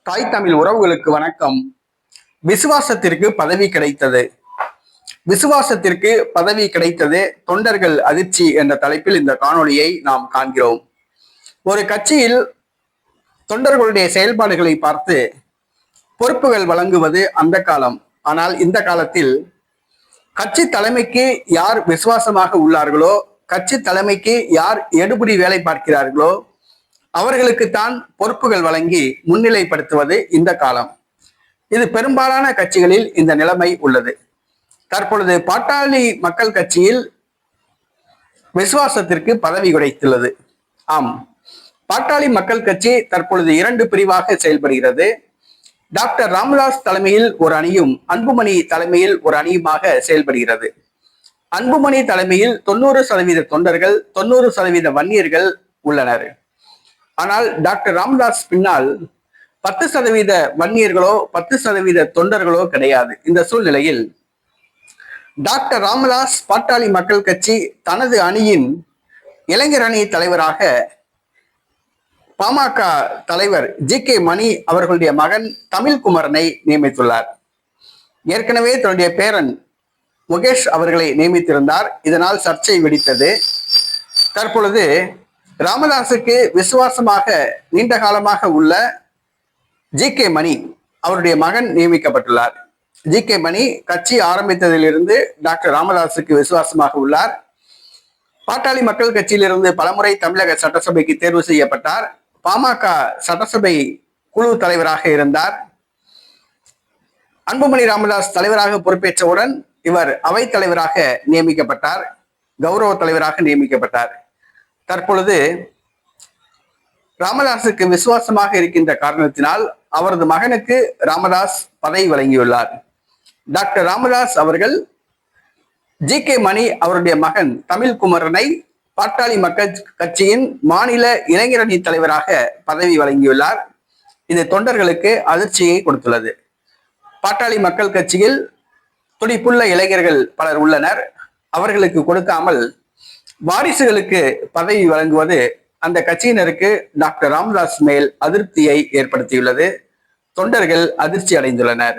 தாய் தமிழ் உறவுகளுக்கு வணக்கம். விசுவாசத்திற்கு பதவி கிடைத்தது. விசுவாசத்திற்கு பதவி கிடைத்தது, தொண்டர்கள் அதிர்ச்சி என்ற தலைப்பில் இந்த காணொளியை நாம் காண்கிறோம். ஒரு கட்சியில் தொண்டர்களுடைய செயல்பாடுகளை பார்த்து பொறுப்புகள் வழங்குவது அந்த காலம். ஆனால் இந்த காலத்தில் கட்சி தலைமைக்கு யார் விசுவாசமாக உள்ளார்களோ, கட்சி தலைமைக்கு யார் எடுபிடி வேலை பார்க்கிறார்களோ அவர்களுக்குத்தான் பொறுப்புகள் வழங்கி முன்னிலைப்படுத்துவது இந்த காலம். இது பெரும்பாலான கட்சிகளில் இந்த நிலைமை உள்ளது. தற்பொழுது பாட்டாளி மக்கள் கட்சியில் விசுவாசத்திற்கு பதவி கிடைத்துள்ளது. ஆம், பாட்டாளி மக்கள் கட்சி தற்பொழுது 2 பிரிவாக செயல்படுகிறது. டாக்டர் ராமதாஸ் தலைமையில் ஒரு அணியும், அன்புமணி தலைமையில் ஒரு அணியுமாக செயல்படுகிறது. அன்புமணி தலைமையில் 90% தொண்டர்கள், 90% வன்னியர்கள் உள்ளனர். ஆனால் டாக்டர் ராமதாஸ் பின்னால் 10% வன்னியர்களோ 10% தொண்டர்களோ கிடையாது. இந்த சூழ்நிலையில் டாக்டர் ராமதாஸ் பாட்டாளி மக்கள் கட்சி தனது அணியின் இளைஞர் அணி தலைவராக பாமக தலைவர் ஜி.கே. மணி அவர்களுடைய மகன் தமிழ்குமரனை நியமித்துள்ளார். ஏற்கனவே தன்னுடைய பேரன் முகேஷ் அவர்களை நியமித்திருந்தார். இதனால் சர்ச்சை வெடித்தது. தற்பொழுது ராமதாசுக்கு விசுவாசமாக நீண்ட காலமாக உள்ள ஜி.கே. மணி அவருடைய மகன் நியமிக்கப்பட்டுள்ளார். ஜி.கே. மணி கட்சி ஆரம்பித்ததிலிருந்து டாக்டர் ராமதாசுக்கு விசுவாசமாக உள்ளார். பாட்டாளி மக்கள் கட்சியிலிருந்து பலமுறை தமிழக சட்டசபைக்கு தேர்வு செய்யப்பட்டார். பாமக சட்டசபை குழு தலைவராக இருந்தார். அன்புமணி ராமதாஸ் தலைவராக பொறுப்பேற்றவுடன் இவர் அவைத் தலைவராக நியமிக்கப்பட்டார், கௌரவ தலைவராக நியமிக்கப்பட்டார். தற்பொழுது ராமதாசுக்கு விசுவாசமாக இருக்கின்ற காரணத்தினால் அவரது மகனுக்கு ராமதாஸ் பதவி வழங்கியுள்ளார். டாக்டர் ராமதாஸ் அவர்கள் ஜி.கே. மணி அவருடைய மகன் தமிழ்குமரனை பாட்டாளி மக்கள் கட்சியின் மாநில இளைஞரணி தலைவராக பதவி வழங்கியுள்ளார். இது தொண்டர்களுக்கு அதிர்ச்சியை கொடுத்துள்ளது. பாட்டாளி மக்கள் கட்சியில் துடிப்புள்ள இளைஞர்கள் பலர் உள்ளனர். அவர்களுக்கு கொடுக்காமல் வாரிசுகளுக்கு பதவி வழங்குவது அந்த கட்சியினருக்கு டாக்டர் ராமதாஸ் மேல் அதிருப்தியை ஏற்படுத்தியுள்ளது. தொண்டர்கள் அதிர்ச்சி அடைந்துள்ளனர்.